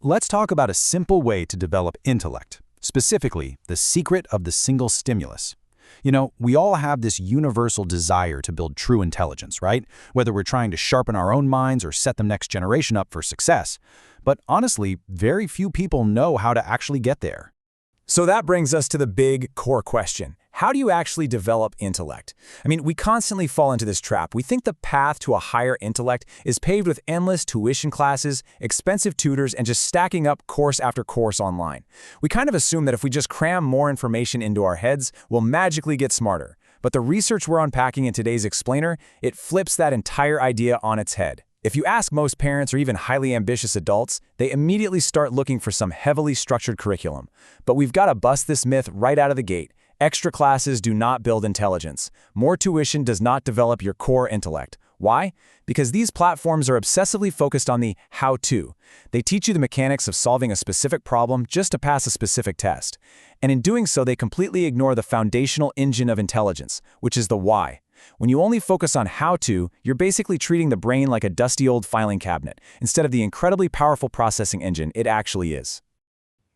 Let's talk about a simple way to develop intellect, specifically the secret of the single stimulus. We all have this universal desire to build true intelligence, right? Whether we're trying to sharpen our own minds or set the next generation up for success. But honestly, very few people know how to actually get there. So that brings us to the big core question. How do you actually develop intellect? We constantly fall into this trap. We think the path to a higher intellect is paved with endless tuition classes, expensive tutors, and just stacking up course after course online. We kind of assume that if we just cram more information into our heads, we'll magically get smarter. But the research we're unpacking in today's explainer, it flips that entire idea on its head. If you ask most parents or even highly ambitious adults, they immediately start looking for some heavily structured curriculum. But we've got to bust this myth right out of the gate. Extra classes do not build intelligence. More tuition does not develop your core intellect. Why? Because these platforms are obsessively focused on the how-to. They teach you the mechanics of solving a specific problem just to pass a specific test. And in doing so, they completely ignore the foundational engine of intelligence, which is the why. When you only focus on how-to, you're basically treating the brain like a dusty old filing cabinet, instead of the incredibly powerful processing engine it actually is.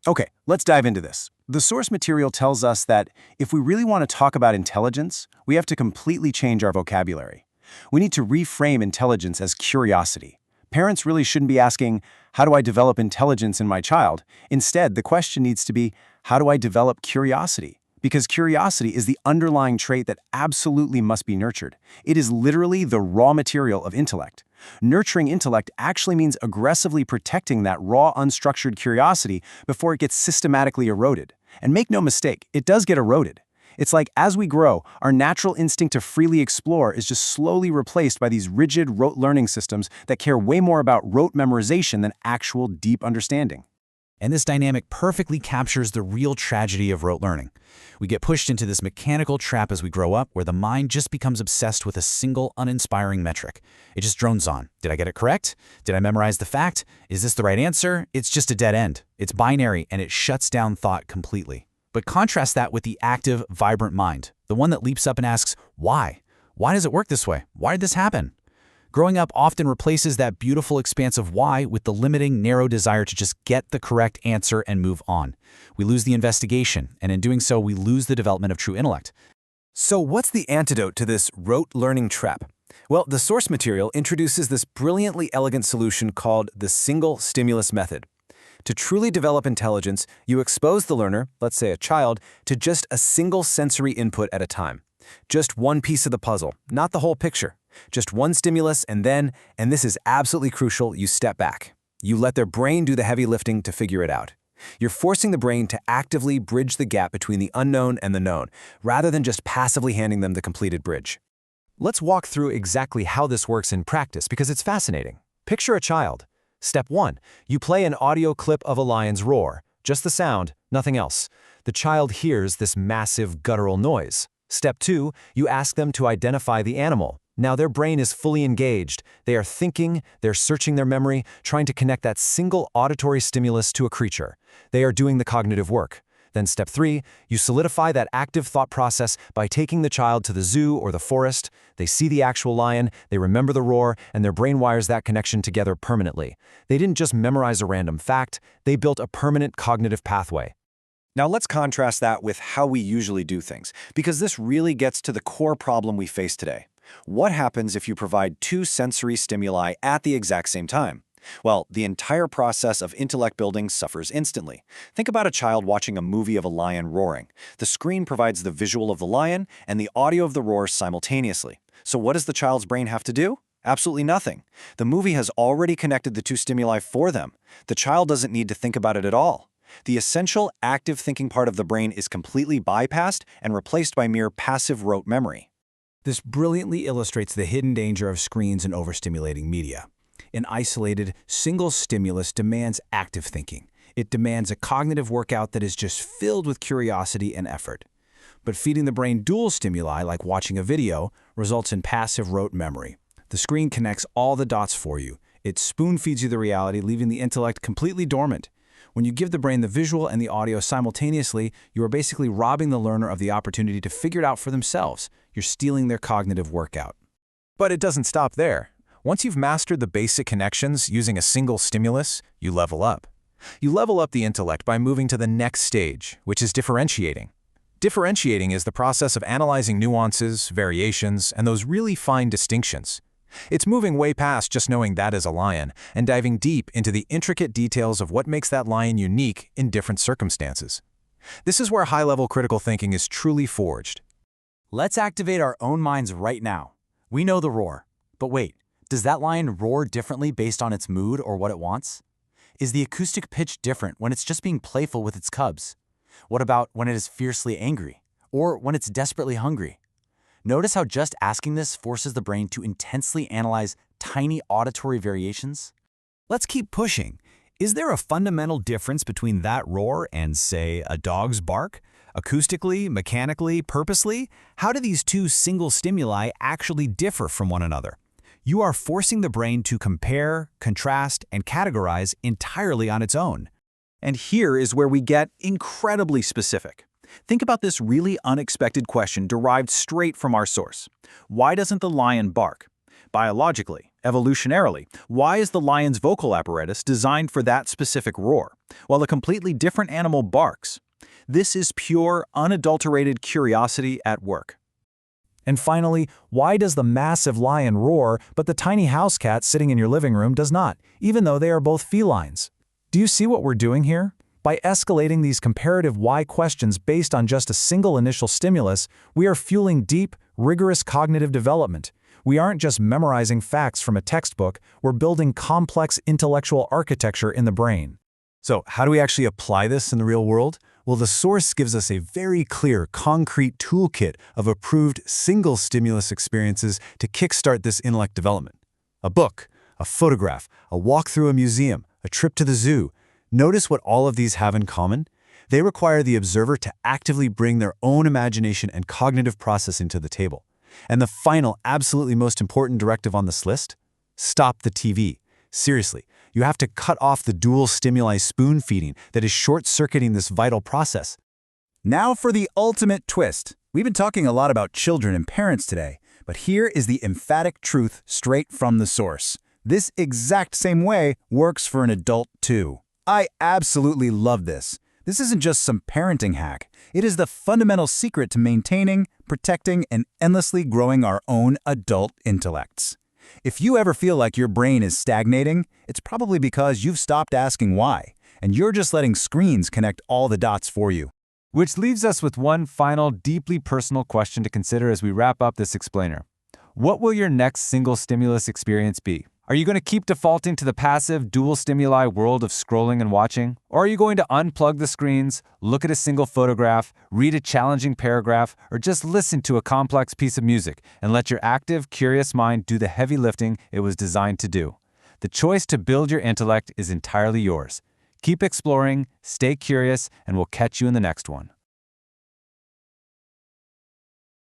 Okay, let's dive into this. The source material tells us that if we really want to talk about intelligence, we have to completely change our vocabulary. We need to reframe intelligence as curiosity. Parents really shouldn't be asking, how do I develop intelligence in my child? Instead, the question needs to be, how do I develop curiosity? Because curiosity is the underlying trait that absolutely must be nurtured. It is literally the raw material of intellect. Nurturing intellect actually means aggressively protecting that raw, unstructured curiosity before it gets systematically eroded. And make no mistake, it does get eroded. It's like as we grow, our natural instinct to freely explore is just slowly replaced by these rigid rote learning systems that care way more about rote memorization than actual deep understanding. And this dynamic perfectly captures the real tragedy of rote learning. We get pushed into this mechanical trap as we grow up, where the mind just becomes obsessed with a single, uninspiring metric. It just drones on. Did I get it correct? Did I memorize the fact? Is this the right answer? It's just a dead end. It's binary, and it shuts down thought completely. But contrast that with the active, vibrant mind, the one that leaps up and asks, why? Why does it work this way? Why did this happen? Growing up often replaces that beautiful expanse of why with the limiting, narrow desire to just get the correct answer and move on. We lose the investigation, and in doing so, we lose the development of true intellect. So what's the antidote to this rote learning trap? Well, the source material introduces this brilliantly elegant solution called the single stimulus method. To truly develop intelligence, you expose the learner, let's say a child, to just a single sensory input at a time. Just one piece of the puzzle, not the whole picture. Just one stimulus, and then, and this is absolutely crucial, you step back. You let their brain do the heavy lifting to figure it out. You're forcing the brain to actively bridge the gap between the unknown and the known, rather than just passively handing them the completed bridge. Let's walk through exactly how this works in practice because it's fascinating. Picture a child. Step 1. You play an audio clip of a lion's roar. Just the sound, nothing else. The child hears this massive guttural noise. Step 2. You ask them to identify the animal. Now their brain is fully engaged. They are thinking, they're searching their memory, trying to connect that single auditory stimulus to a creature. They are doing the cognitive work. Then step 3, you solidify that active thought process by taking the child to the zoo or the forest. They see the actual lion, they remember the roar, and their brain wires that connection together permanently. They didn't just memorize a random fact, they built a permanent cognitive pathway. Now let's contrast that with how we usually do things, because this really gets to the core problem we face today. What happens if you provide two sensory stimuli at the exact same time? Well, the entire process of intellect building suffers instantly. Think about a child watching a movie of a lion roaring. The screen provides the visual of the lion and the audio of the roar simultaneously. So what does the child's brain have to do? Absolutely nothing. The movie has already connected the two stimuli for them. The child doesn't need to think about it at all. The essential active thinking part of the brain is completely bypassed and replaced by mere passive rote memory. This brilliantly illustrates the hidden danger of screens and overstimulating media. An isolated, single stimulus demands active thinking. It demands a cognitive workout that is just filled with curiosity and effort. But feeding the brain dual stimuli, like watching a video, results in passive rote memory. The screen connects all the dots for you. It spoon-feeds you the reality, leaving the intellect completely dormant. When you give the brain the visual and the audio simultaneously, you are basically robbing the learner of the opportunity to figure it out for themselves. You're stealing their cognitive workout. But it doesn't stop there. Once you've mastered the basic connections using a single stimulus, you level up. You level up the intellect by moving to the next stage, which is differentiating. Differentiating is the process of analyzing nuances, variations, and those really fine distinctions. It's moving way past just knowing that is a lion and diving deep into the intricate details of what makes that lion unique in different circumstances. This is where high-level critical thinking is truly forged. Let's activate our own minds right now. We know the roar. But wait, does that lion roar differently based on its mood or what it wants? Is the acoustic pitch different when it's just being playful with its cubs? What about when it is fiercely angry? Or when it's desperately hungry? Notice how just asking this forces the brain to intensely analyze tiny auditory variations? Let's keep pushing. Is there a fundamental difference between that roar and, say, a dog's bark? Acoustically, mechanically, purposely? How do these two single stimuli actually differ from one another? You are forcing the brain to compare, contrast, and categorize entirely on its own. And here is where we get incredibly specific. Think about this really unexpected question derived straight from our source. Why doesn't the lion bark? Biologically, evolutionarily, why is the lion's vocal apparatus designed for that specific roar, while a completely different animal barks? This is pure, unadulterated curiosity at work. And finally, why does the massive lion roar, but the tiny house cat sitting in your living room does not, even though they are both felines? Do you see what we're doing here? By escalating these comparative why questions based on just a single initial stimulus, we are fueling deep, rigorous cognitive development. We aren't just memorizing facts from a textbook, we're building complex intellectual architecture in the brain. So, how do we actually apply this in the real world? Well, the source gives us a very clear, concrete toolkit of approved single-stimulus experiences to kickstart this intellect development. A book, a photograph, a walk through a museum, a trip to the zoo. Notice what all of these have in common? They require the observer to actively bring their own imagination and cognitive processing to the table. And the final, absolutely most important directive on this list? Stop the TV. Seriously, you have to cut off the dual stimuli spoon feeding that is short-circuiting this vital process. Now for the ultimate twist. We've been talking a lot about children and parents today, but here is the emphatic truth straight from the source. This exact same way works for an adult too. I absolutely love this. This isn't just some parenting hack. It is the fundamental secret to maintaining, protecting, and endlessly growing our own adult intellects. If you ever feel like your brain is stagnating, it's probably because you've stopped asking why, and you're just letting screens connect all the dots for you. Which leaves us with one final, deeply personal question to consider as we wrap up this explainer. What will your next single stimulus experience be? Are you going to keep defaulting to the passive, dual stimuli world of scrolling and watching? Or are you going to unplug the screens, look at a single photograph, read a challenging paragraph, or just listen to a complex piece of music and let your active, curious mind do the heavy lifting it was designed to do? The choice to build your intellect is entirely yours. Keep exploring, stay curious, and we'll catch you in the next one.